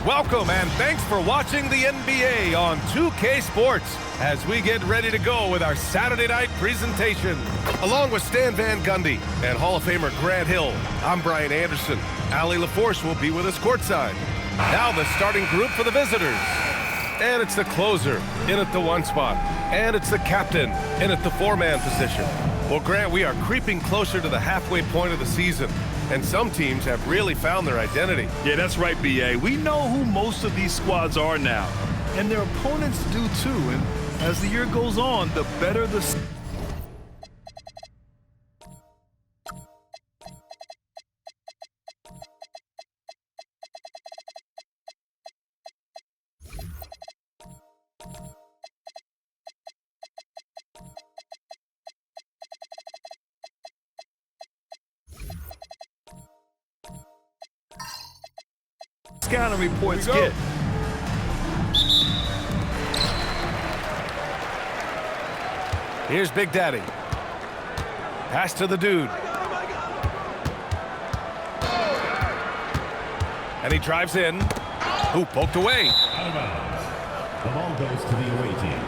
welcome and thanks for watching the NBA on 2K Sports as we get ready to go with our Saturday night presentation. Along with Stan Van Gundy and Hall of Famer Grant Hill, I'm Brian Anderson. Allie LaForce will be with us courtside. Now the starting group for the visitors. And it's the closer in at the 1 spot. And it's the captain in at the 4-man position. Well, Grant, we are creeping closer to the halfway point of the season. And some teams have really found their identity. Yeah, that's right, B.A. We know who most of these squads are now. And their opponents do too. And as the year goes on, the better the... scouting reports get. Here's Big Daddy. Pass to the dude. And he drives in. Ooh, poked away. Out of bounds. The ball goes to the away team.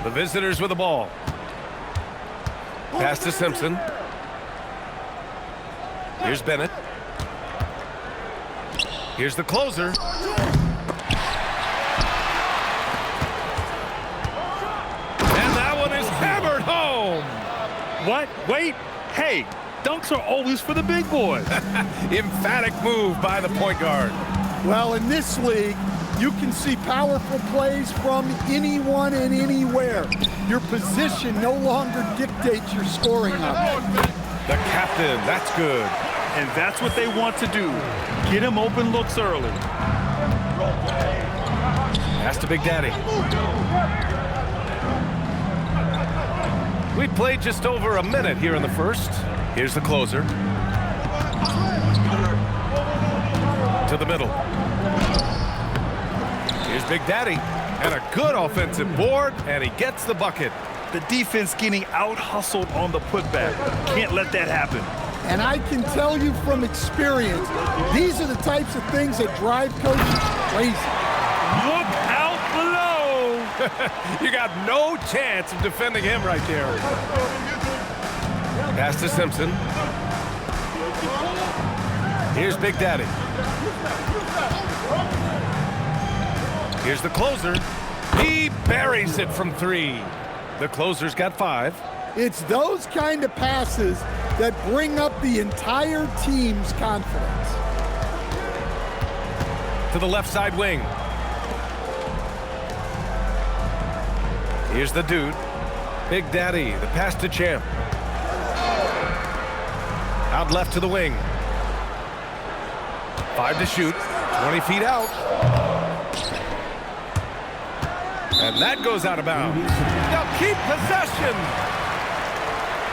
The visitors with the ball. Pass to Simpson. Here's Bennett. Here's the closer. And that one is hammered home. What? Wait. Hey, dunks are always for the big boys. Emphatic move by the point guard. Well, in this league, you can see powerful plays from anyone and anywhere. Your position no longer dictates your scoring options. The captain, that's good. And that's what they want to do. Get him open looks early. Pass to Big Daddy. We played just over a minute here in the first. Here's the closer. To the middle. Here's Big Daddy. And a good offensive board, and he gets the bucket. The defense getting out-hustled on the putback. Can't let that happen. And I can tell you from experience, these are the types of things that drive coaches crazy. Look out below. You got no chance of defending him right there. Pass to Simpson. Here's Big Daddy. Here's the closer. He buries it from 3. The closer's got 5. It's those kind of passes that bring up the entire team's confidence. To the left side wing. Here's the dude. Big Daddy, the pass to Champ. Out left to the wing. 5 to shoot. 20 feet out. And that goes out of bounds. Now keep possession.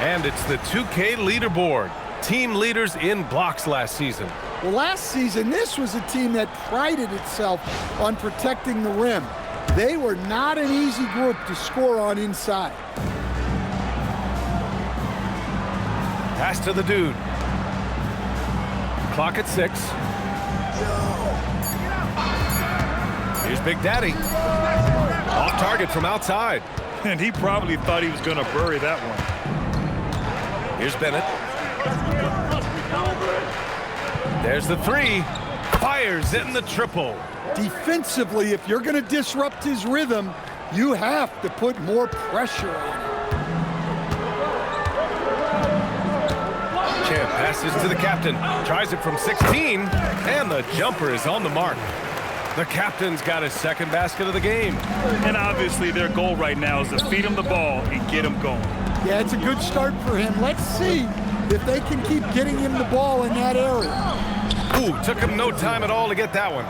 And it's the 2K leaderboard. Team leaders in blocks last season. Well, last season, this was a team that prided itself on protecting the rim. They were not an easy group to score on inside. Pass to the dude. Clock at 6. Here's Big Daddy. Off target from outside. And he probably thought he was going to bury that one. Here's Bennett. There's the 3. Fires in the triple. Defensively, if you're going to disrupt his rhythm, you have to put more pressure on him. Champ passes to the captain. Tries it from 16. And the jumper is on the mark. The captain's got his second basket of the game. And obviously their goal right now is to feed him the ball and get him going. Yeah, it's a good start for him. Let's see if they can keep getting him the ball in that area. Ooh, took him no time at all to get that one.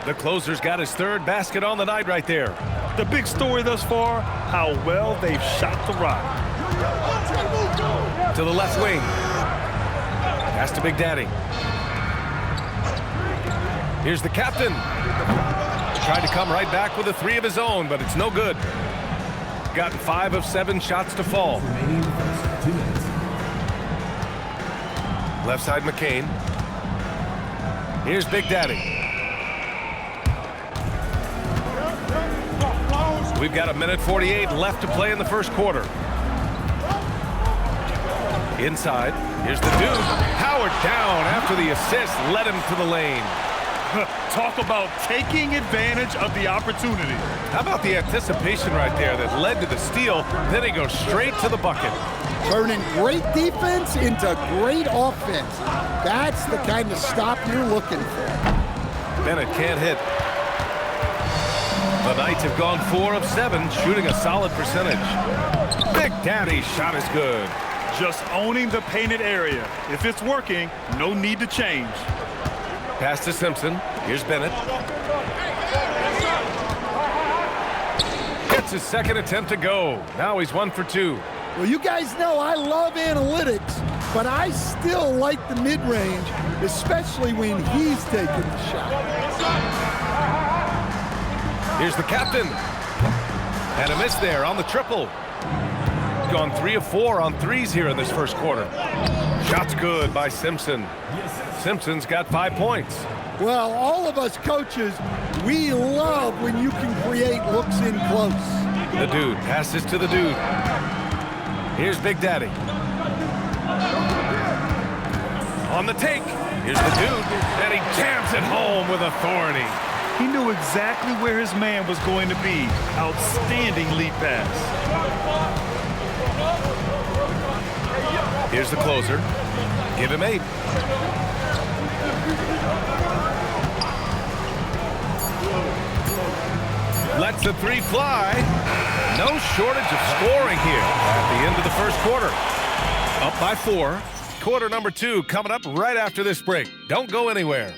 The closer's got his 3rd basket on the night right there. The big story thus far, how well they've shot the rock. To the left wing. Pass to Big Daddy. Here's the captain. Tried to come right back with a 3 of his own, but it's no good. gotten 5 of 7 shots to fall. Remaining in the first 2 minutes. Left side McCain. Here's Big Daddy. We've got 1:48 left to play in the first quarter. Inside, here's the dude. Howard down after the assist led him to the lane. Talk about taking advantage of the opportunity. How about the anticipation right there that led to the steal, then he goes straight to the bucket. Turning great defense into great offense. That's the kind of stop you're looking for. Bennett can't hit. The Knights have gone 4 of 7, shooting a solid percentage. Big Daddy's shot is good. Just owning the painted area. If it's working, no need to change. Pass to Simpson. Here's Bennett. Gets his second attempt to go. Now he's 1 for 2. Well, you guys know I love analytics, but I still like the mid-range, especially when he's taking the shot. Here's the captain. And a miss there on the triple. Gone 3 of 4 on threes here in this first quarter. Shot's good by Simpson. Simpson's got 5 points. Well, all of us coaches, we love when you can create looks in close. The dude passes to the dude. Here's Big Daddy. On the take. Here's the dude. And he jams it home with authority. He knew exactly where his man was going to be. Outstanding lead pass. Here's the closer. Give him 8. Lets the 3 fly. No shortage of scoring here at the end of the first quarter. Up by 4. Quarter number 2 coming up right after this break. Don't go anywhere.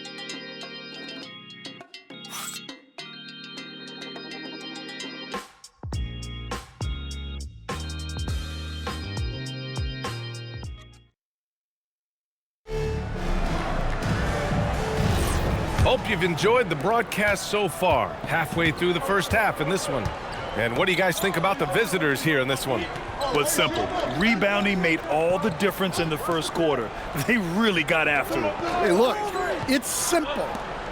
Hope you've enjoyed the broadcast so far. Halfway through the first half in this one. And what do you guys think about the visitors here in this one? Well, it's simple. Rebounding made all the difference in the first quarter. They really got after it. Hey, look, it's simple.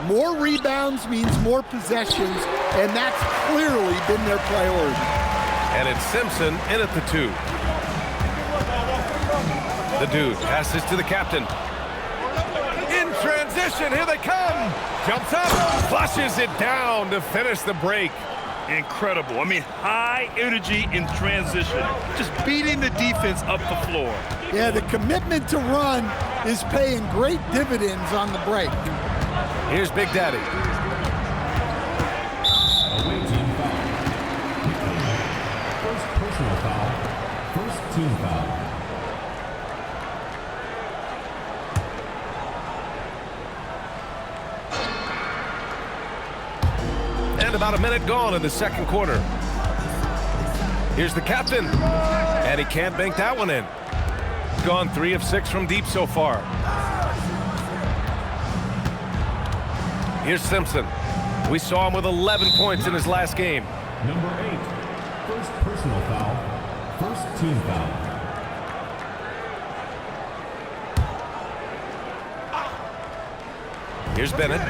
More rebounds means more possessions, and that's clearly been their priority. And it's Simpson in at the 2. The dude passes to the captain. In transition, here they come. Jumps up, flushes it down to finish the break. Incredible. I mean, high energy in transition. Just beating the defense up the floor. Yeah, the commitment to run is paying great dividends on the break. Here's Big Daddy. Away team foul. First personal foul. First team foul. And about a minute gone in the second quarter. Here's the captain. And he can't bank that one in. Gone 3 of 6 from deep so far. Here's Simpson. We saw him with 11 points in his last game. Number 8. First personal foul. First team foul. Here's Bennett.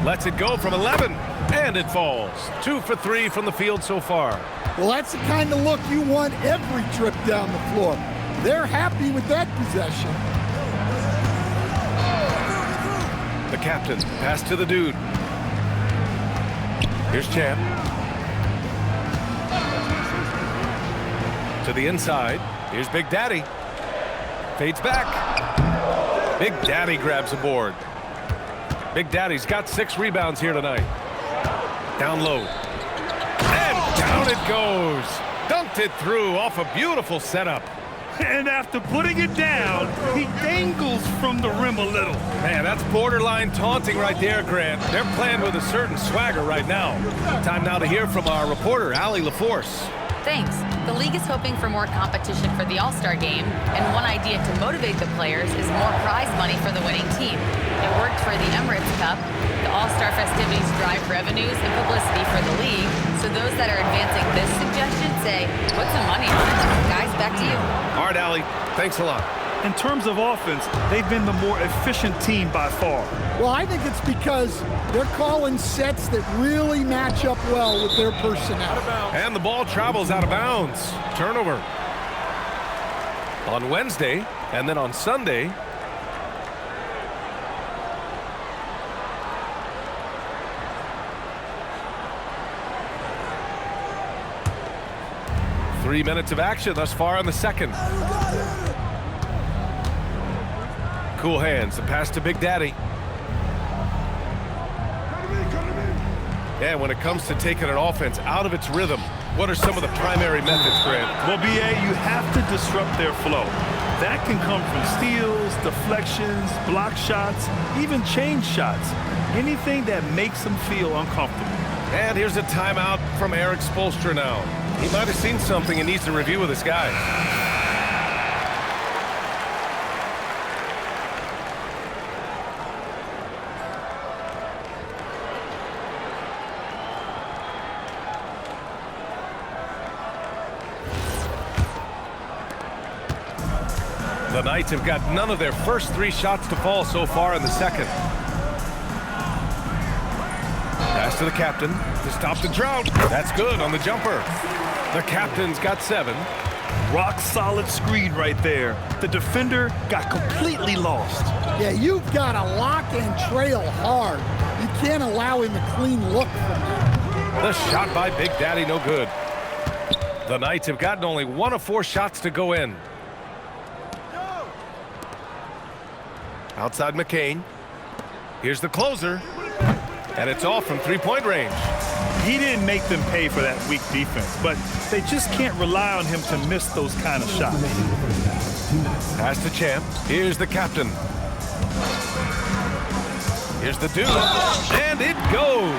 Lets it go from 11, and it falls. 2 for 3 from the field so far. Well, that's the kind of look you want every trip down the floor. They're happy with that possession. The captain, pass to the dude. Here's Champ. To the inside. Here's Big Daddy. Fades back. Big Daddy grabs a board. Big Daddy's got 6 rebounds here tonight. Down low. And down it goes. Dunked it through off a beautiful setup. And after putting it down, he dangles from the rim a little. Man, that's borderline taunting right there, Grant. They're playing with a certain swagger right now. Time now to hear from our reporter, Allie LaForce. Thanks. The league is hoping for more competition for the All-Star game, and one idea to motivate the players is more prize money for the winning team. It worked for the Emirates Cup. The All-Star festivities drive revenues and publicity for the league, so those that are advancing this suggestion say, put some money on it. Guys, back to you. All right, Allie. Thanks a lot. In terms of offense, they've been the more efficient team by far. Well, I think it's because they're calling sets that really match up well with their personnel. And the ball travels out of bounds. Turnover. On Wednesday, and then on Sunday, Three minutes of action thus far in the second. Cool hands, the pass to Big Daddy. Yeah, when it comes to taking an offense out of its rhythm, what are some of the primary methods, Grant? Well, BA, you have to disrupt their flow. That can come from steals, deflections, block shots, even change shots. Anything that makes them feel uncomfortable. And here's a timeout from Eric Spoelstra now. He might have seen something and needs to review with his guys. The Knights have got none of their first three shots to fall so far in the second. Pass to the captain to stop the drought. That's good on the jumper. The captain's got 7. Rock solid screen right there. The defender got completely lost. Yeah, you've got to lock and trail hard. You can't allow him a clean look from there. The shot by Big Daddy, no good. The Knights have gotten only 1 of 4 shots to go in. Outside McCain. Here's the closer. And it's off from three-point range. He didn't make them pay for that weak defense, but they just can't rely on him to miss those kind of shots. Pass to Champ. Here's the captain. Here's the dude. And it goes.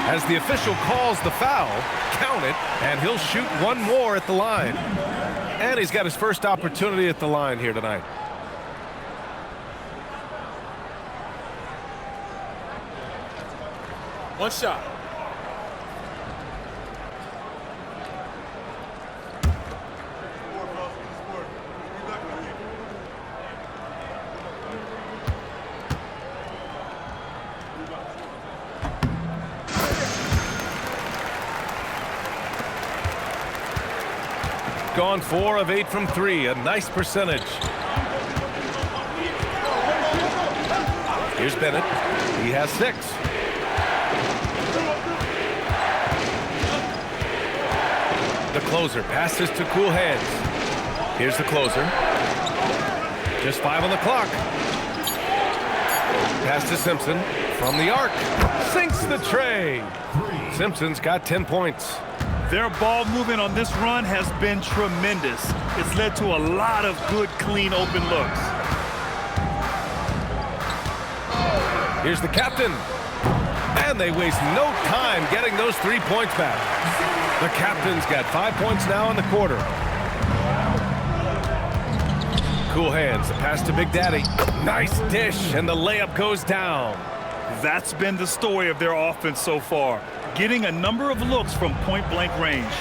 As the official calls the foul, count it, and he'll shoot one more at the line. And he's got his first opportunity at the line here tonight. One shot. Gone 4 of 8 from 3, a nice percentage. Here's Bennett. He has 6. The closer passes to cool hands. Here's the closer. Just 5 on the clock. Pass to Simpson from the arc. Sinks the tray. Simpson's got 10 points. Their ball movement on this run has been tremendous. It's led to a lot of good, clean, open looks. Here's the captain. And they waste no time getting those 3 points back. The captain's got 5 points now in the quarter. Cool hands, the pass to Big Daddy. Nice dish, and the layup goes down. That's been the story of their offense so far, getting a number of looks from point-blank range.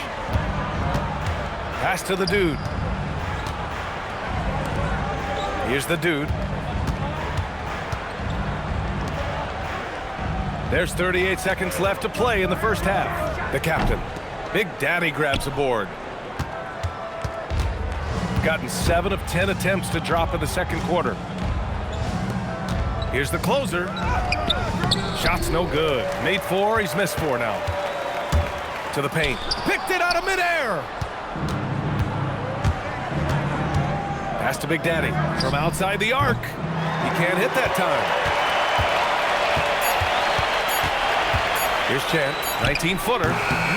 Pass to the dude. Here's the dude. There's 38 seconds left to play in the first half. The captain, Big Daddy, grabs a board. Gotten 7 of 10 attempts to drop in the second quarter. Here's the closer. Shot's no good. Made 4, he's missed 4 now. To the paint. Picked it out of midair. Pass to Big Daddy from outside the arc. He can't hit that time. Here's Chant, 19-footer.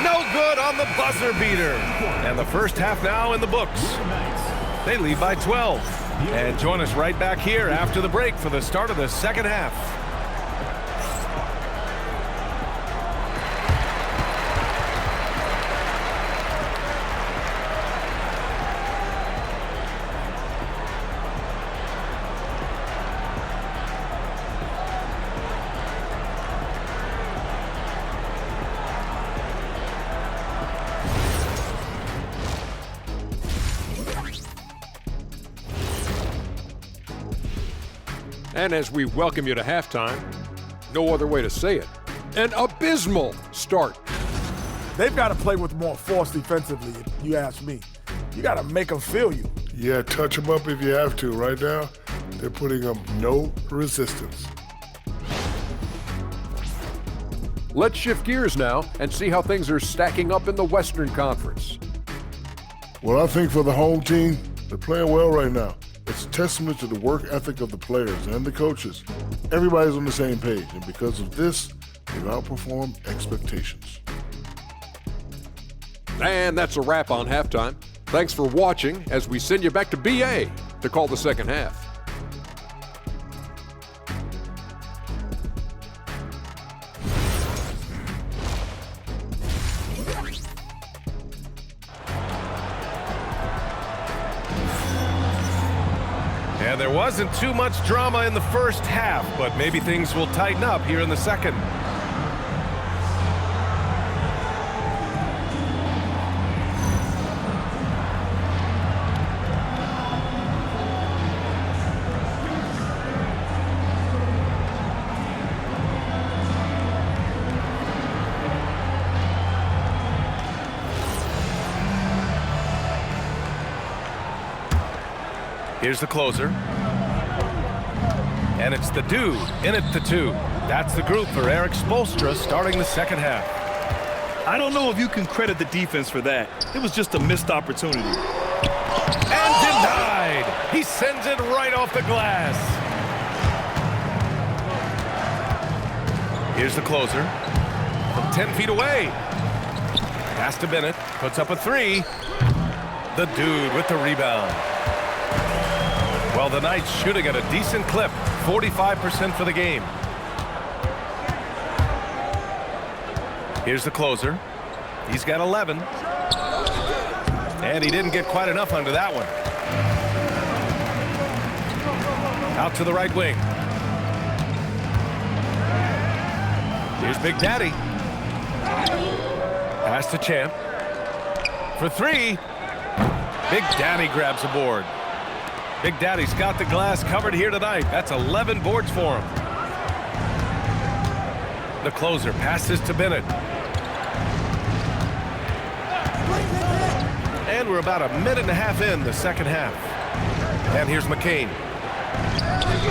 No good on the buzzer beater. And the first half now in the books. They lead by 12. And join us right back here after the break for the start of the second half. And as we welcome you to halftime, no other way to say it, an abysmal start. They've got to play with more force defensively, if you ask me. You got to make them feel you. Yeah, touch them up if you have to. Right now, they're putting up no resistance. Let's shift gears now and see how things are stacking up in the Western Conference. Well, I think for the home team, they're playing well right now. It's a testament to the work ethic of the players and the coaches. Everybody's on the same page, and because of this, they've outperformed expectations. And that's a wrap on halftime. Thanks for watching as we send you back to BA to call the second half. And there wasn't too much drama in the first half, but maybe things will tighten up here in the second. Here's the closer. And it's the dude in at the 2. That's the group for Eric Spoelstra starting the second half. I don't know if you can credit the defense for that. It was just a missed opportunity. And denied. He sends it right off the glass. Here's the closer from 10 feet away. Pass to Bennett. Puts up a 3. The dude with the rebound. Well, the Knights shooting at a decent clip, 45% for the game. Here's the closer. He's got 11. And he didn't get quite enough under that one. Out to the right wing. Here's Big Daddy. Pass to Champ. For 3. Big Daddy grabs a board. Big Daddy's got the glass covered here tonight. That's 11 boards for him. The closer passes to Bennett. And we're about a minute and a half in the second half. And here's McCain.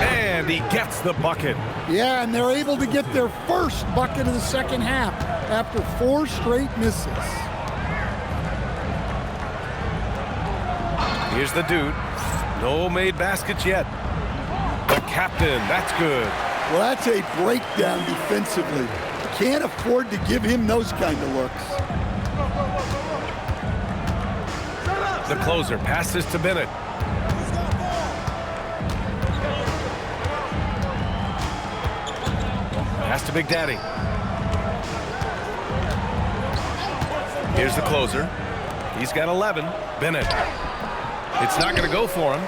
And he gets the bucket. Yeah, and they're able to get their first bucket of the second half after 4 straight misses. Here's the dude. No made baskets yet. The captain, that's good. Well, that's a breakdown defensively. Can't afford to give him those kind of looks. The closer passes to Bennett. Pass to Big Daddy. Here's the closer. He's got 11. Bennett. It's not going to go for him.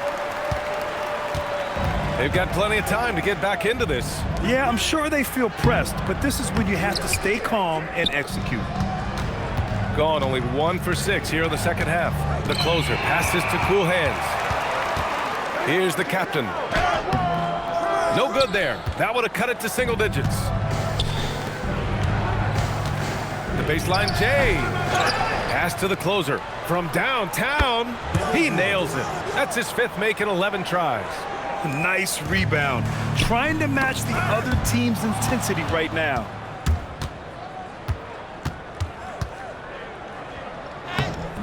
They've got plenty of time to get back into this. Yeah, I'm sure they feel pressed, but this is when you have to stay calm and execute. Gone only 1 for 6 here in the second half. The closer passes to cool hands. Here's the captain. No good there. That would have cut it to single digits. The baseline J. Pass to the closer. From downtown, he nails it. That's his 5th make in 11 tries. Nice rebound. Trying to match the other team's intensity right now.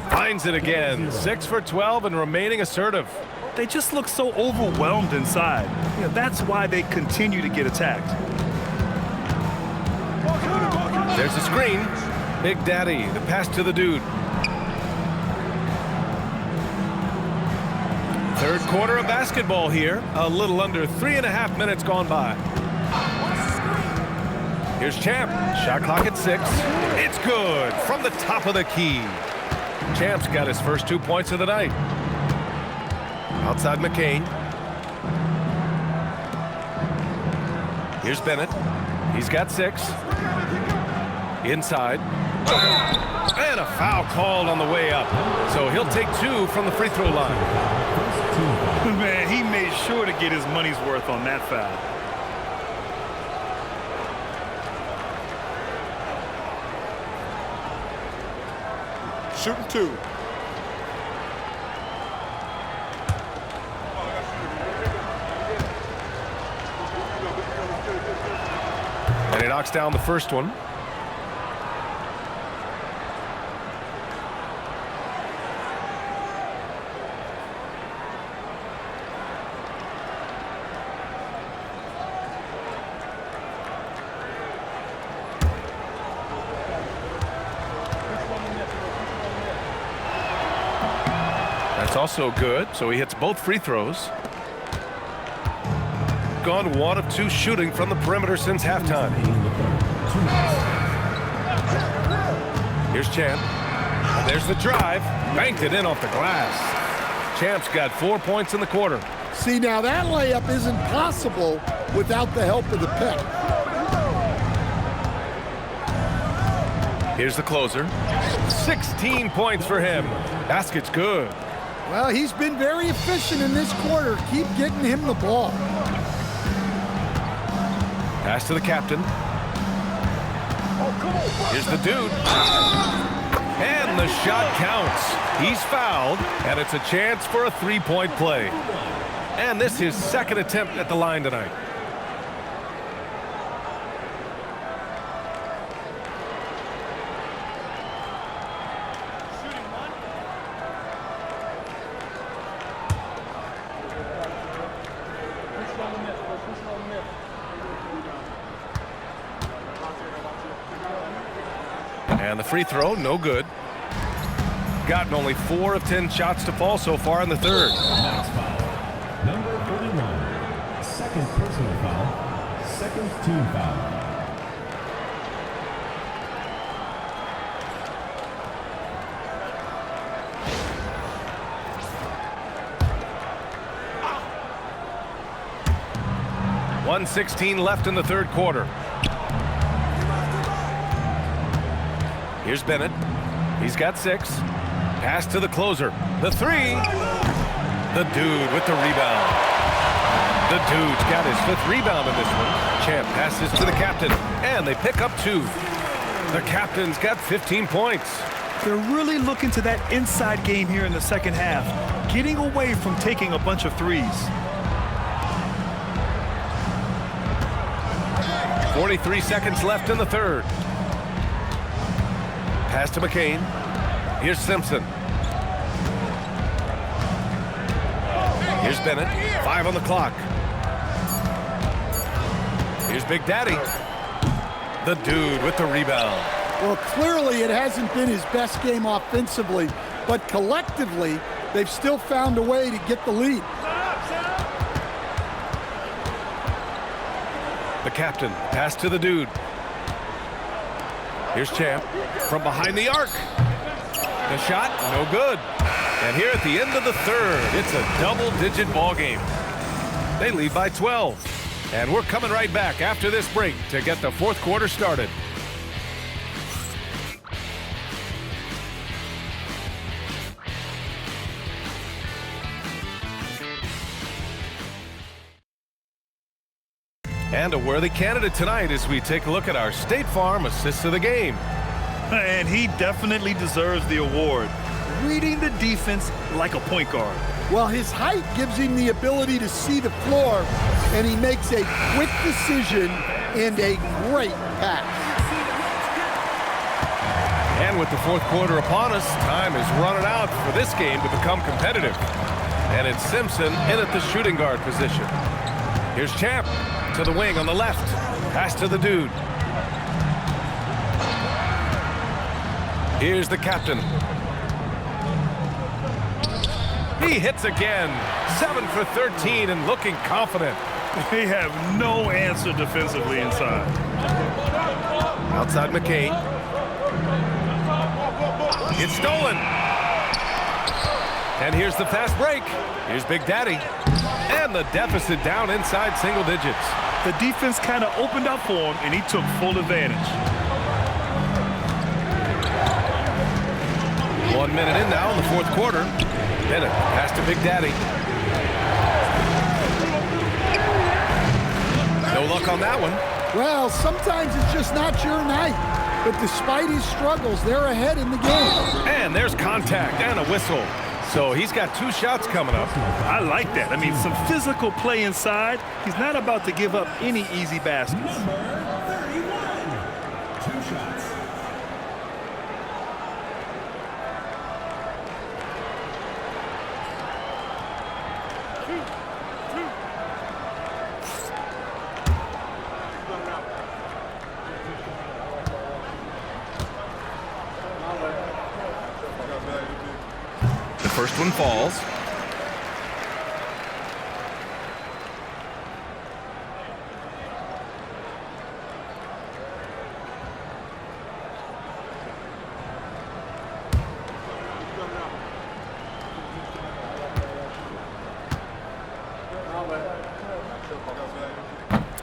Finds it again. 6 for 12 and remaining assertive. They just look so overwhelmed inside. You know, that's why they continue to get attacked. There's a screen. Big Daddy, the pass to the dude. Third quarter of basketball here. A little under 3.5 minutes gone by. Here's Champ. Shot clock at 6. It's good from the top of the key. Champ's got his first 2 points of the night. Outside McCain. Here's Bennett. He's got 6. Inside. And a foul called on the way up. So he'll take 2 from the free throw line. team foul. Man, he made sure to get his money's worth on that foul. Shooting 2. And he knocks down the first one. That's also good, so he hits both free throws. Gone 1 of 2 shooting from the perimeter since halftime. Here's Champ. And there's the drive. Banked it in off the glass. Champ's got 4 points in the quarter. See, now that layup isn't possible without the help of the pick. Here's the closer. 16 points for him. Basket's good. Well, he's been very efficient in this quarter. Keep getting him the ball. Pass to the captain. Here's the dude. And the shot counts. He's fouled, and it's a chance for a 3-point play. And this is his second attempt at the line tonight. And the free throw, no good. Gotten only 4 of 10 shots to fall so far in the third. Next foul. Number 31. Second personal foul. Second team foul. .116 left in the third quarter. Here's Bennett. He's got 6. Pass to the closer. The 3. The dude with the rebound. The dude's got his 5th rebound in this one. Champ passes to the captain, and they pick up 2. The captain's got 15 points. They're really looking to that inside game here in the second half, getting away from taking a bunch of threes. 43 seconds left in the third. Pass to McCain. Here's Simpson. Here's Bennett. 5 on the clock. Here's Big Daddy. The dude with the rebound. Well, clearly it hasn't been his best game offensively, but collectively, they've still found a way to get the lead. The captain. Pass to the dude. Here's Champ from behind the arc. The shot, no good. And here at the end of the third, it's a double-digit ball game. They lead by 12. And we're coming right back after this break to get the fourth quarter started. And a worthy candidate tonight as we take a look at our State Farm Assist of the Game. And he definitely deserves the award. Reading the defense like a point guard. Well, his height gives him the ability to see the floor, and he makes a quick decision and a great pass. And with the fourth quarter upon us, time is running out for this game to become competitive. And it's Simpson in at the shooting guard position. Here's Champ to the wing on the left. Pass to the dude. Here's the captain. He hits again. 7 for 13 and looking confident. They have no answer defensively inside. Outside McCain. It's stolen. And here's the fast break. Here's Big Daddy. And the deficit down inside single digits. The defense kind of opened up for him, and he took full advantage. 1 minute in now in the fourth quarter. Bennett pass to Big Daddy. No luck on that one. Well, sometimes it's just not your night. But despite his struggles, they're ahead in the game. And there's contact and a whistle. So he's got 2 shots coming up. I like that. I mean, some physical play inside. He's not about to give up any easy baskets. Number 31, 2 shots. The first one falls.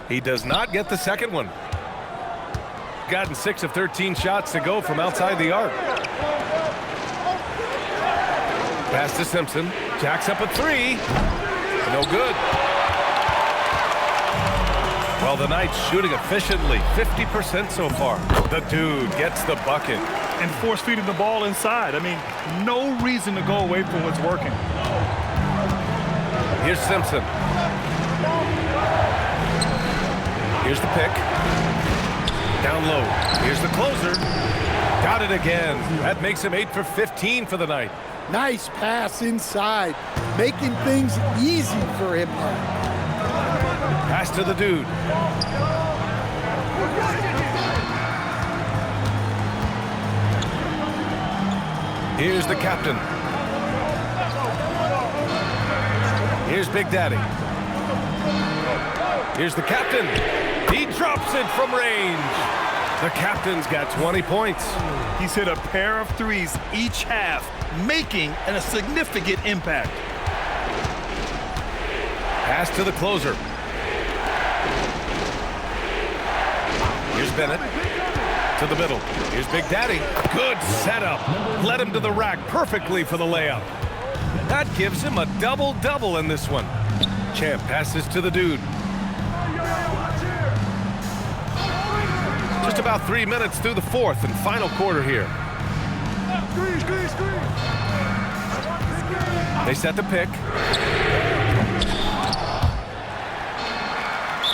He does not get the second one. Gotten 6 of 13 shots to go from outside the arc. Pass to Simpson. Jacks up a 3. No good. Well, the Knights shooting efficiently. 50% so far. The dude gets the bucket. And force feeding the ball inside. I mean, no reason to go away from what's working. Here's Simpson. Here's the pick. Down low. Here's the closer. Got it again. That makes him 8 for 15 for the night. Nice pass inside, making things easy for him there. Pass to the dude. Here's the captain. Here's Big Daddy. Here's the captain. He drops it from range. The captain's got 20 points. He's hit a pair of 3s each half, making a significant impact. Pass to the closer. Here's Bennett. To the middle. Here's Big Daddy. Good setup. Led him to the rack perfectly for the layup. That gives him a double-double in this one. Champ passes to the dude. Just about 3 minutes through the 4th and final quarter here. They set the pick.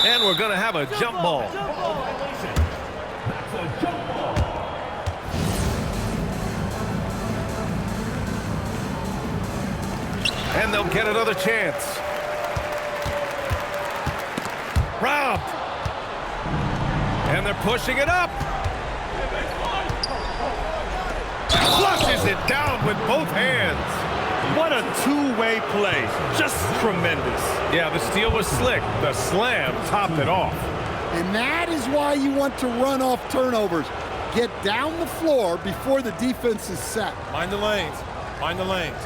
And we're going to have a jump ball. And they'll get another chance. Robbed. And they're pushing it up. Flushes it down with both hands. What a two-way play. Just tremendous. Yeah, the steal was slick. The slam topped it off. And that is why you want to run off turnovers. Get down the floor before the defense is set. Mind the lanes. Mind the lanes.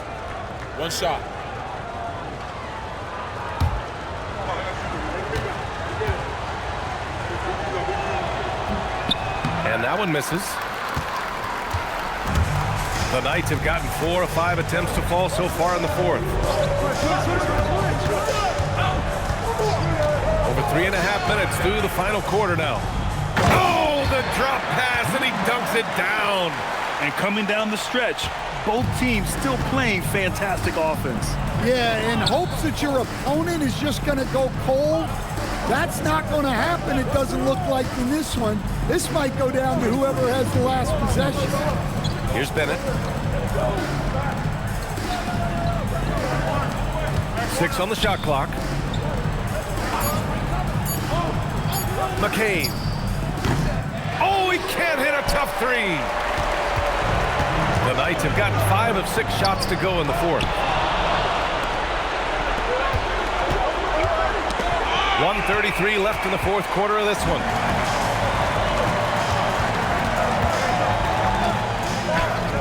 One shot. And that one misses. The Knights have gotten 4 of 5 attempts to fall so far in the 4th. Over 3.5 minutes through the final quarter now. Oh, the drop pass, and he dunks it down. And coming down the stretch, both teams still playing fantastic offense. Yeah, in hopes that your opponent is just going to go cold. That's not going to happen, it doesn't look like in this one. This might go down to whoever has the last possession. Here's Bennett. 6 on the shot clock. McCain. Oh, he can't hit a tough 3. The Knights have gotten 5 of 6 shots to go in the 4th. 1:33 left in the 4th quarter of this one.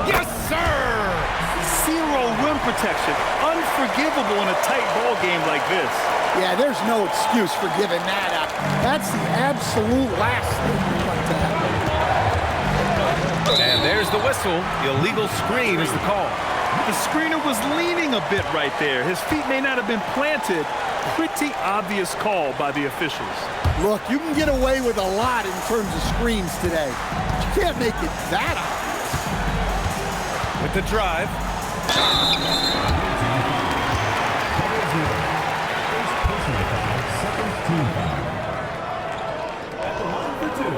Yes, sir! Zero rim protection. Unforgivable in a tight ball game like this. Yeah, there's no excuse for giving that up. That's the absolute last thing you want to happen. And there's the whistle. Illegal screen is the call. The screener was leaning a bit right there. His feet may not have been planted, pretty obvious call by the officials. Look, you can get away with a lot in terms of screens today. But you can't make it that obvious. With the drive. At the line for two,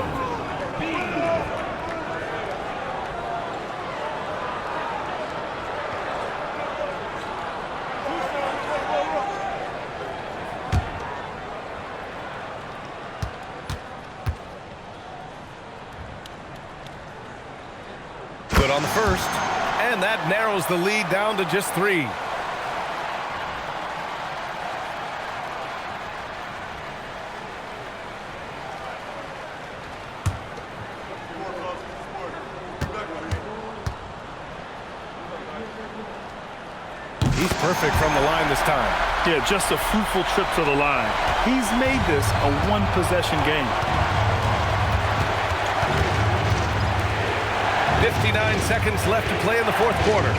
Good on the first. And that narrows the lead down to just 3. He's perfect from the line this time. Yeah, just a fruitful trip to the line. He's made this a one-possession game. 59 seconds left to play in the fourth quarter.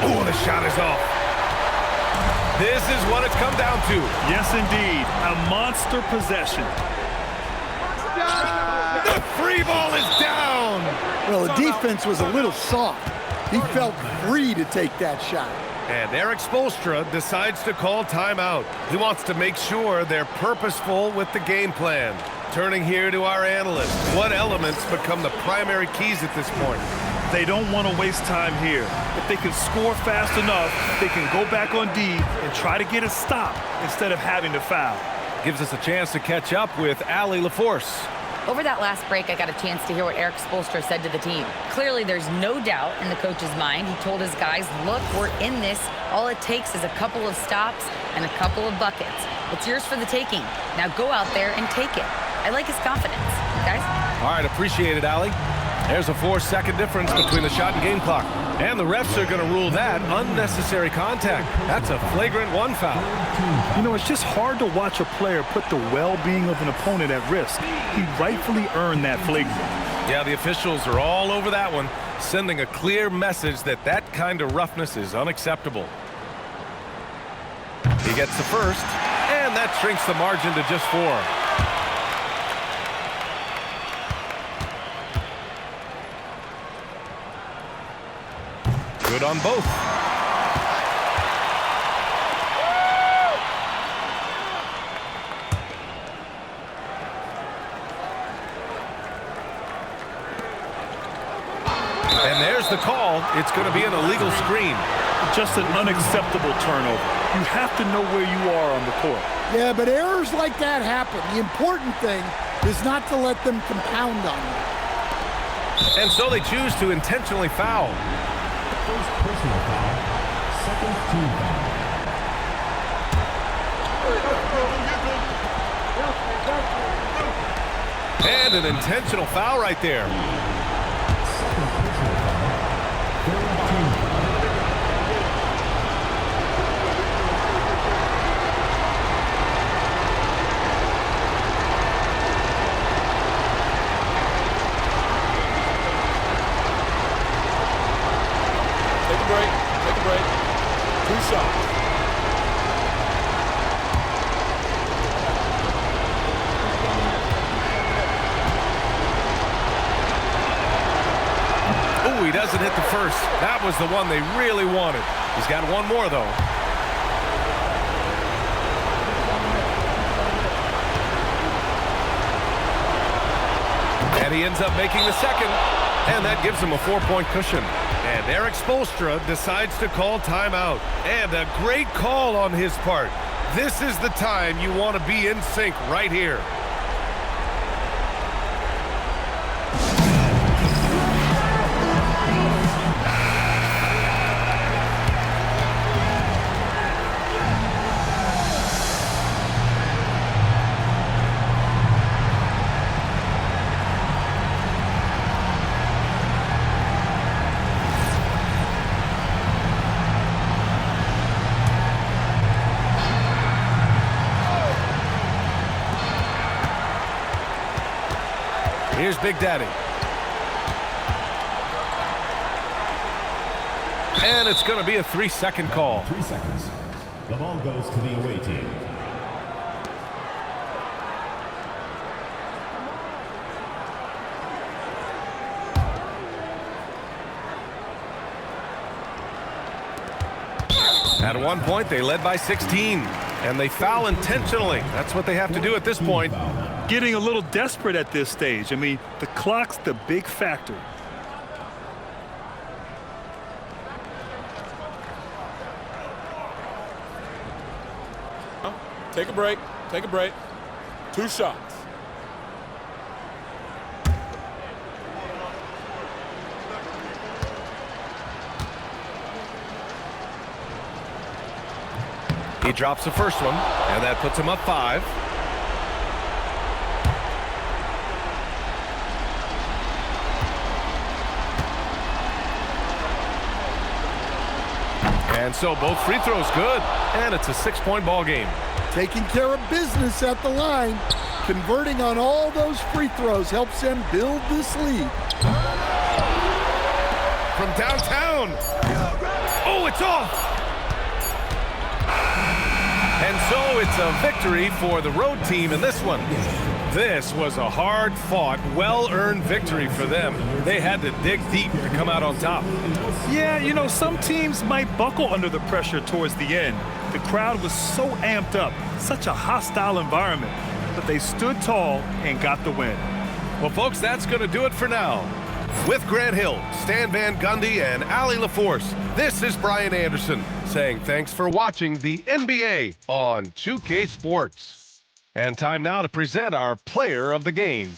Oh, the shot is off. This is what it's come down to. Yes, indeed. A monster possession. The free ball is down. Well, the defense was a little soft. He felt free to take that shot. And Eric Spoelstra decides to call timeout. He wants to make sure they're purposeful with the game plan. Turning here to our analysts. What elements become the primary keys at this point? They don't want to waste time here. If they can score fast enough, they can go back on D and try to get a stop instead of having to foul. Gives us a chance to catch up with Allie LaForce. Over that last break, I got a chance to hear what Eric Spoelstra said to the team. Clearly, there's no doubt in the coach's mind. He told his guys, look, we're in this. All it takes is a couple of stops and a couple of buckets. It's yours for the taking. Now go out there and take it. I like his confidence. Guys? All right, appreciate it, Allie. There's a 4-second difference between the shot and game clock. And the refs are going to rule that unnecessary contact. That's a flagrant 1 foul. You know, it's just hard to watch a player put the well-being of an opponent at risk. He rightfully earned that flagrant. Yeah, the officials are all over that one, sending a clear message that that kind of roughness is unacceptable. He gets the first, and that shrinks the margin to just 4. Good on both. And there's the call. It's going to be an illegal screen. Just an unacceptable turnover. You have to know where you are on the court. Yeah, but errors like that happen. The important thing is not to let them compound on you. And so they choose to intentionally foul. first personal foul, second team foul. And an intentional foul right there. Second personal foul, third team foul. Take a break. Take a break. 2 shots. Oh, he doesn't hit the first. That was the one they really wanted. He's got one more, though. And he ends up making the second. And that gives him a 4-point cushion. And Eric Spoelstra decides to call timeout. And a great call on his part. This is the time you want to be in sync right here. Here's Big Daddy. And it's going to be a 3-second call. 3 seconds. The ball goes to the away team. At one point, they led by 16, and they foul intentionally. That's what they have to do at this point. Getting a little desperate at this stage. I mean, the clock's the big factor. Take a break. Take a break. 2 shots. He drops the first one, and that puts him up 5. And so both free throws good, and it's a 6-point ball game. Taking care of business at the line, converting on all those free throws helps them build this lead. From downtown. Oh, it's off. And so it's a victory for the road team in this one. This was a hard-fought, well-earned victory for them. They had to dig deep to come out on top. Yeah, you know, some teams might buckle under the pressure towards the end. The crowd was so amped up, such a hostile environment, but they stood tall and got the win. Well, folks, that's going to do it for now. With Grant Hill, Stan Van Gundy, and Allie LaForce, this is Brian Anderson saying thanks for watching the NBA on 2K Sports. And time now to present our player of the game.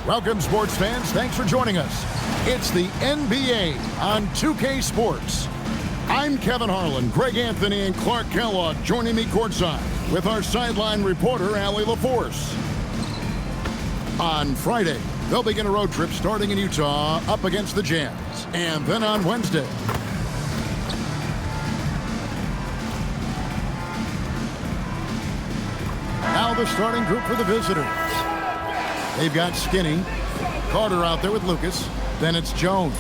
Welcome, sports fans. Thanks for joining us. It's the NBA on 2K Sports. I'm Kevin Harlan, Greg Anthony, and Clark Kellogg joining me courtside with our sideline reporter, Allie LaForce. On Friday, they'll begin a road trip starting in Utah up against the Jazz. And then on Wednesday, now the starting group for the visitors. They've got Skinny, Carter out there with Lucas. Then it's Jones.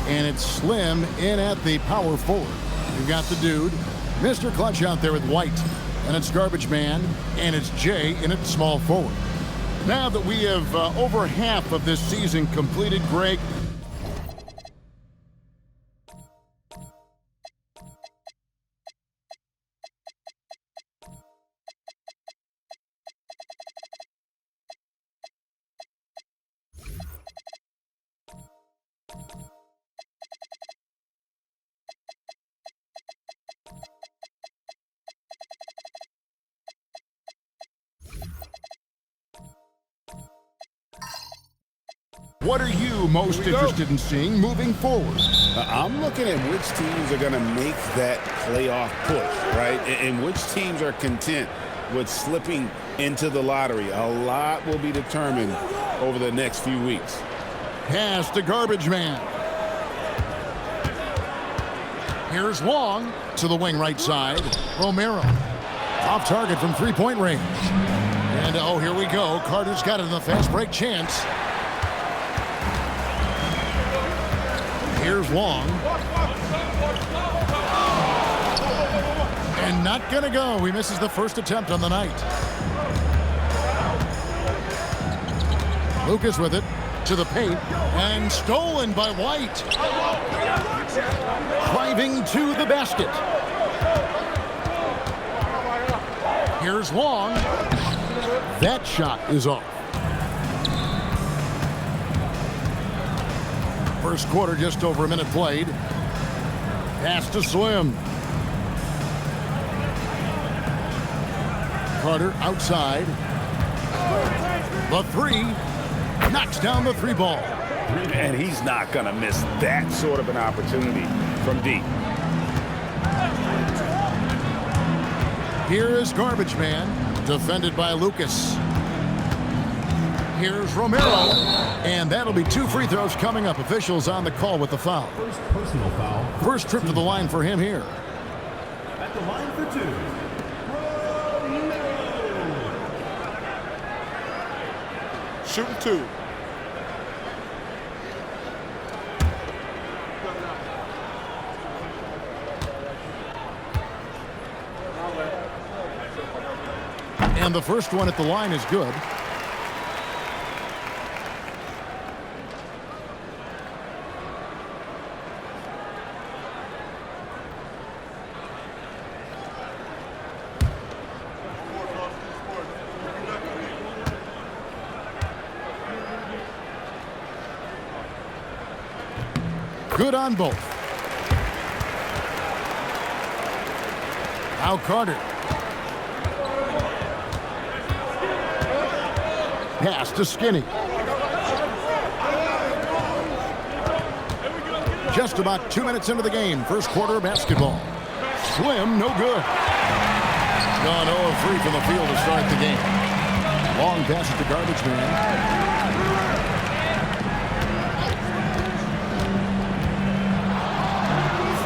And it's Slim in at the power forward. You've got the dude, Mr. Clutch out there with White. And it's Garbage Man. And it's Jay in at small forward. Now that we have over half of this season completed, Greg, what are you most interested in seeing moving forward? I'm looking at which teams are going to make that playoff push, right? And which teams are content with slipping into the lottery. A lot will be determined over the next few weeks. Pass to Garbage Man. Here's Long to the wing right side. Romero off target from three-point range. And oh, here we go. Carter's got it in the fast break chance. Here's Long. And not gonna go. He misses the first attempt on the night. Lucas with it to the paint and stolen by White. Driving to the basket. Here's Long. That shot is off. First quarter, just over a minute played. Pass to Slim. Carter outside. The three. Knocks down the three ball. And he's not going to miss that sort of an opportunity from deep. Here is Garbage Man, defended by Lucas. Here's Romero, and that'll be 2 free throws coming up. Officials on the call with the foul. First personal foul. First trip to the line for him here. At the line for 2. Shooting 2. And the first one at the line is good. Good on both. Now Carter. Pass to Skinny. Just about 2 minutes into the game. First quarter of basketball. Slim, no good. Gone 0 of 3 from the field to start the game. Long pass to Garbage Man.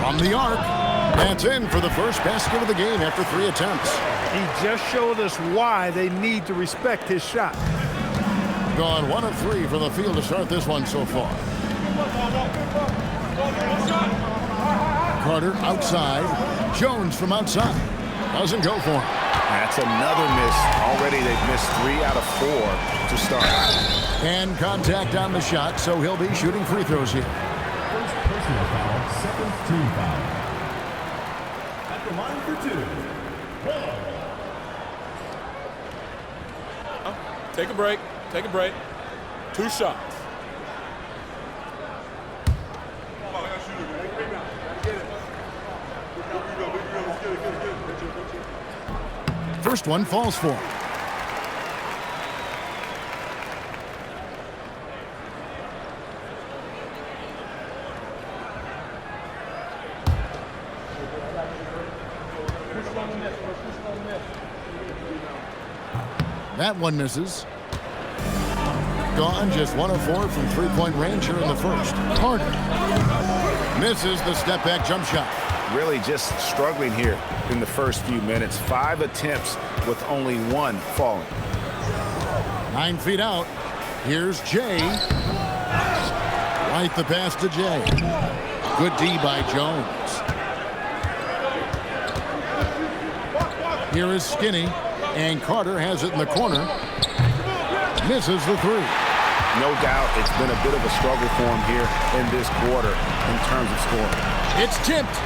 From the arc. That's in for the first basket of the game after 3 attempts. He just showed us why they need to respect his shot. Gone 1 of 3 from the field to start this one so far. Carter outside. Jones from outside. Doesn't go for him. That's another miss. Already they've missed 3 out of 4 to start. And contact on the shot, so he'll be shooting free throws here. First personal foul, second team foul. At the line for 2. Take a break. Take a break. 2 shots. First one falls for him. That one misses. Gone, just 1 of 4 from three-point range here in the first. Carter misses the step-back jump shot. Really just struggling here in the first few minutes. 5 attempts with only 1 falling. 9 feet out. Here's Jay. Right the pass to Jay. Good D by Jones. Here is Skinny. And Carter has it in the corner. Misses the 3. No doubt it's been a bit of a struggle for him here in this quarter in terms of scoring. It's tipped.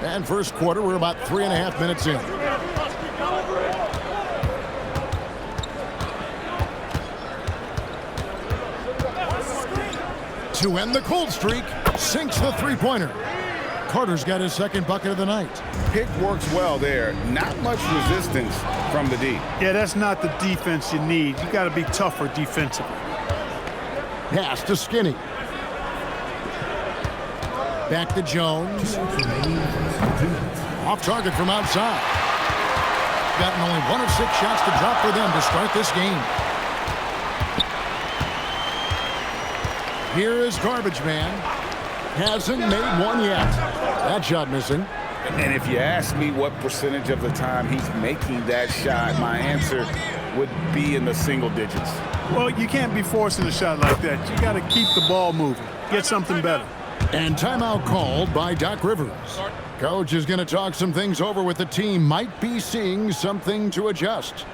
And first quarter, we're about 3.5 minutes in. To end the cold streak, sinks the three-pointer. Carter's got his second bucket of the night. Pick works well there. Not much resistance from the D. Yeah, that's not the defense you need. You got to be tougher defensively. Pass to Skinny. Back to Jones. Off target from outside. Gotten only 1 of 6 shots to drop for them to start this game. Here is Garbage Man. Hasn't made one yet. That shot missing. And if you ask me what percentage of the time he's making that shot, my answer would be in the single digits. Well, you can't be forcing a shot like that. You got to keep the ball moving. Get something better. And timeout called by Doc Rivers. Coach is going to talk some things over with the team. Might be seeing something to adjust.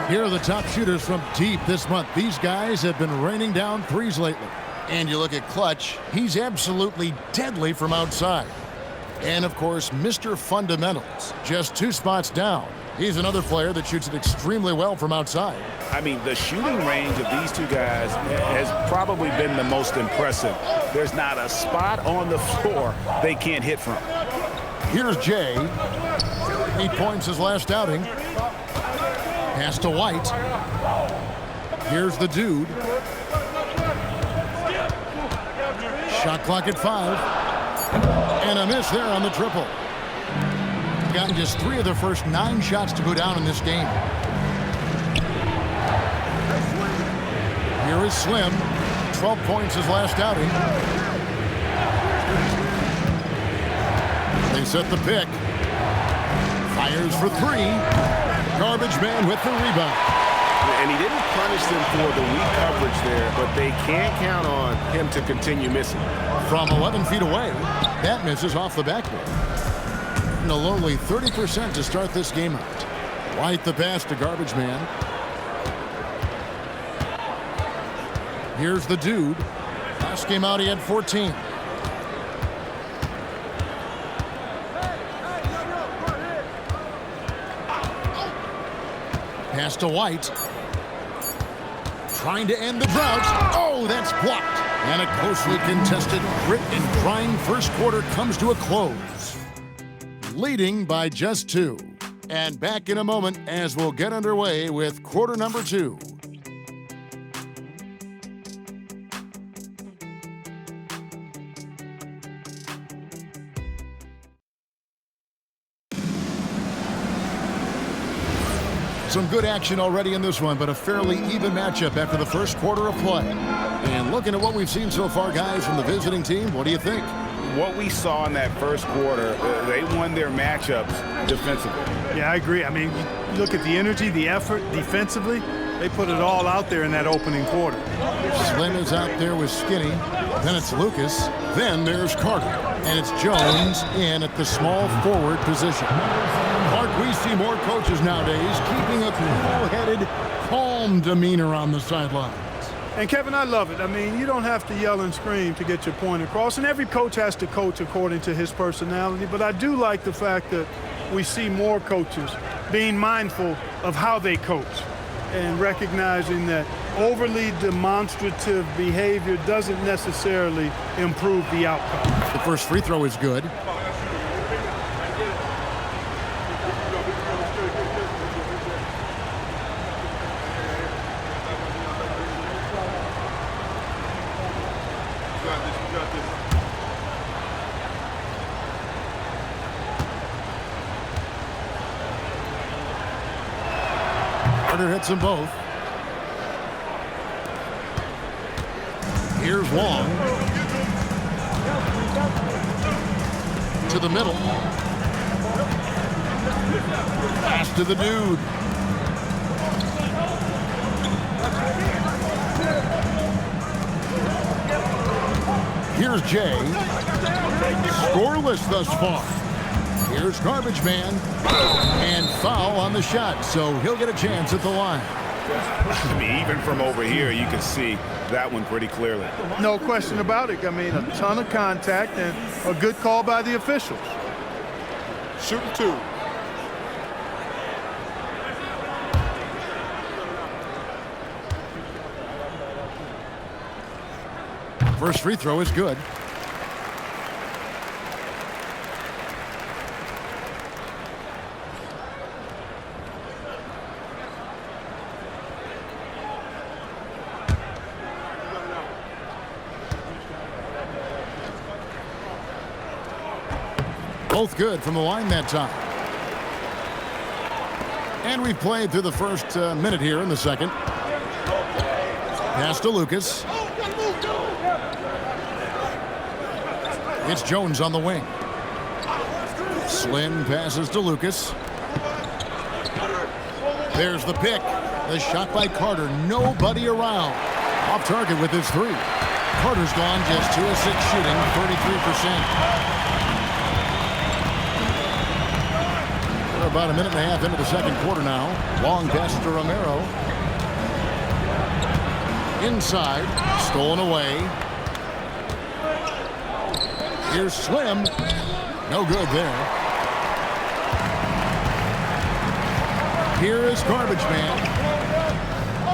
Here are the top shooters from deep this month. These guys have been raining down threes lately. And you look at Clutch, he's absolutely deadly from outside. And of course, Mr. Fundamentals, just 2 spots down. He's another player that shoots it extremely well from outside. I mean, the shooting range of these two guys has probably been the most impressive. There's not a spot on the floor they can't hit from. Here's Jay. 8 points his last outing. Pass to White. Here's the dude. Shot clock at 5. And a miss there on the triple. Gotten just 3 of the first 9 shots to go down in this game. Here is Slim. 12 points his last outing. They set the pick. Fires for 3. Garbage Man with the rebound. And he didn't punish them for the weak coverage there, but they can't count on him to continue missing. From 11 feet away, that misses off the backboard. And a lowly 30% to start this game out. White the pass to Garbage Man. Here's the dude. Last game out, he had 14. Pass to White. Trying to end the drought. Oh, that's blocked. And a closely contested, grit and grind first quarter comes to a close. Leading by just 2. And back in a moment as we'll get underway with quarter number 2. Some good action already in this one, but a fairly even matchup after the first quarter of play. And looking at what we've seen so far, guys, from the visiting team, what do you think? What we saw in that first quarter, they won their matchups defensively. Yeah, I agree. I mean, you look at the energy, the effort defensively, they put it all out there in that opening quarter. Slim is out there with Skinny. Then it's Lucas. Then there's Carter. And it's Jones in at the small forward position. Mark, we see more coaches nowadays keeping a cool-headed, calm demeanor on the sidelines. And, Kevin, I love it. I mean, you don't have to yell and scream to get your point across, and every coach has to coach according to his personality. But I do like the fact that we see more coaches being mindful of how they coach and recognizing that overly demonstrative behavior doesn't necessarily improve the outcome. The first free throw is good. Carter hits them both. Here's Long. To the middle. Pass to the dude. Here's Jay. Scoreless thus far. Here's Garbage Man. And foul on the shot, so he'll get a chance at the line. I mean, even from over here, you can see that one pretty clearly. No question about it. I mean, a ton of contact and a good call by the officials. Shooting 2. First free throw is good. Both good from the line that time. And we've played through the first minute here in the second. Pass to Lucas. It's Jones on the wing. Slim passes to Lucas. There's the pick. The shot by Carter. Nobody around. Off target with his 3. Carter's gone just 2 of 6 shooting, 33%. We're about a minute and a half into the second quarter now. Long pass to Romero. Inside. Stolen away. Here's Slim. No good there. Here is Garbage Man.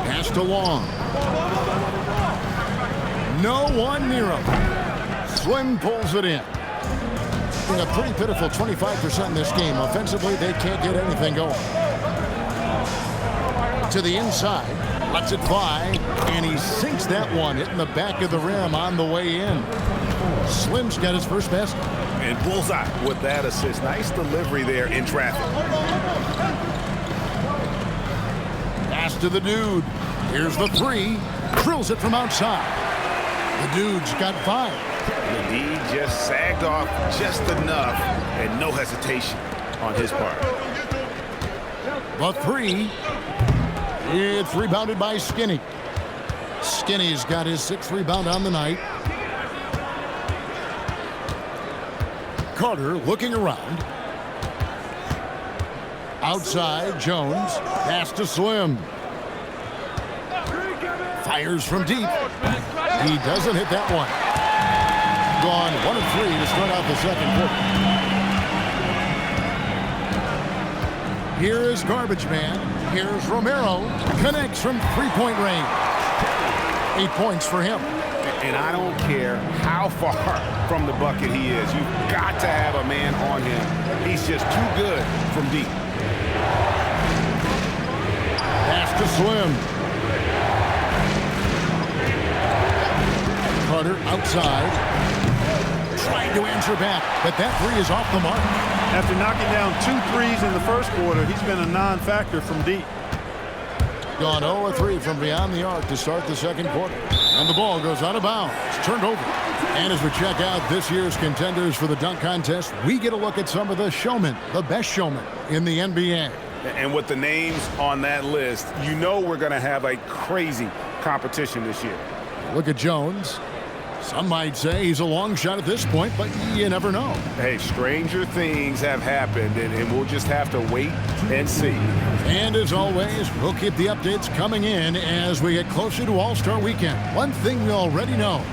Pass to Long. No one near him. Slim pulls it in. A pretty pitiful 25% in this game. Offensively, they can't get anything going. To the inside. Lets it fly. And he sinks that one, hitting the back of the rim on the way in. Slim's got his first basket. And bullseye with that assist. Nice delivery there in traffic. Pass to the dude. Here's the 3. Drills it from outside. The dude's got 5. And he just sagged off just enough and no hesitation on his part. The 3. It's rebounded by Skinny. Skinny's got his 6th rebound on the night. Carter looking around. Outside, Jones. Pass to Slim. Fires from deep. He doesn't hit that one. Gone 1 of 3 to start out the second quarter. Here is Garbage Man. Here's Romero. Connects from 3-point range. 8 points for him. And I don't care how far from the bucket he is. You've got to have a man on him. He's just too good from deep. Pass to Slim. Carter outside. Trying to answer back, but that 3 is off the mark. After knocking down 2 threes in the first quarter, he's been a non-factor from deep. Gone 0 of 3 from beyond the arc to start the second quarter. And the ball goes out of bounds. It's turned over. And as we check out this year's contenders for the dunk contest, we get a look at some of the showmen, the best showmen in the NBA. And with the names on that list, you know we're going to have a crazy competition this year. Look at Jones. Some might say he's a long shot at this point, but you never know. Hey, stranger things have happened, and we'll just have to wait and see. And as always, we'll keep the updates coming in as we get closer to All-Star Weekend. One thing we already know,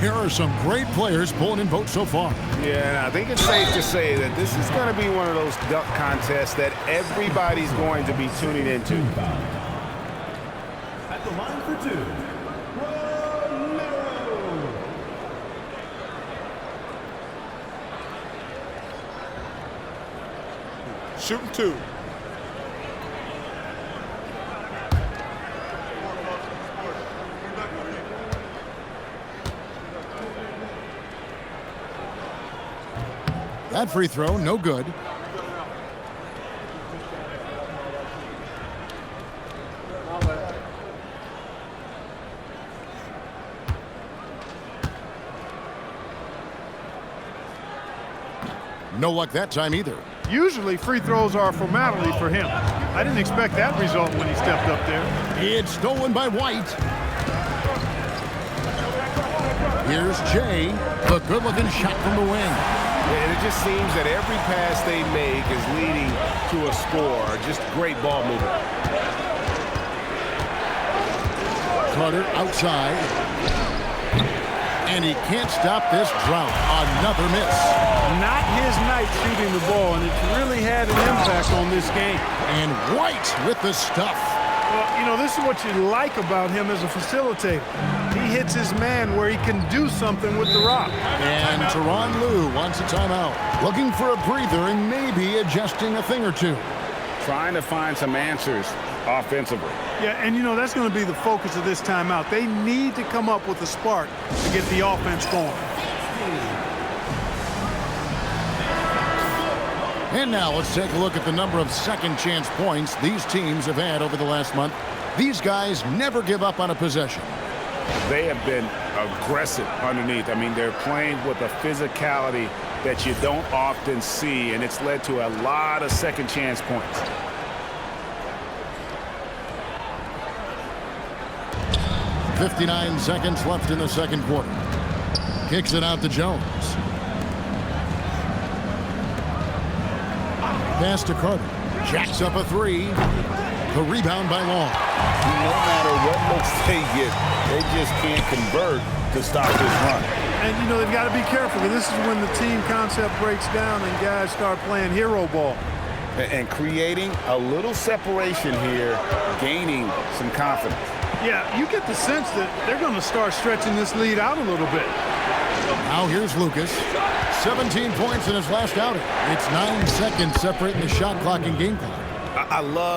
there are some great players pulling in votes so far. Yeah, and I think it's safe to say that this is going to be one of those dunk contests that everybody's going to be tuning into. At the line for 2. Shooting 2. That free throw, no good. No luck that time either. Usually free throws are a formality for him. I didn't expect that result when he stepped up there. It's stolen by White. Here's Jay, the good-looking shot from the wing. And it just seems that every pass they make is leading to a score. Just great ball movement. Carter outside. And he can't stop this drought. Another miss. Not his night shooting the ball, and it's really had an impact on this game. And White with the stuff. Well, you know, this is what you like about him as a facilitator. He hits his man where he can do something with the rock. And Tyronn Lue wants a timeout. Looking for a breather and maybe adjusting a thing or two. Trying to find some answers offensively. Yeah, and you know, that's going to be the focus of this timeout. They need to come up with a spark to get the offense going. And now let's take a look at the number of second chance points these teams have had over the last month. These guys never give up on a possession. They have been aggressive underneath. I mean, they're playing with a physicality that you don't often see, and it's led to a lot of second chance points. .59 seconds left in the second quarter. Kicks it out to Jones. Pass to Carter. Jacks up a three. The rebound by Long. No matter what looks they get, they just can't convert to stop this run. And, you know, they've got to be careful, because this is when the team concept breaks down and guys start playing hero ball. And creating a little separation here, gaining some confidence. Yeah, you get the sense that they're going to start stretching this lead out a little bit. Now here's Lucas. 17 points in his last outing. It's 9 seconds separating the shot clock and game clock. I love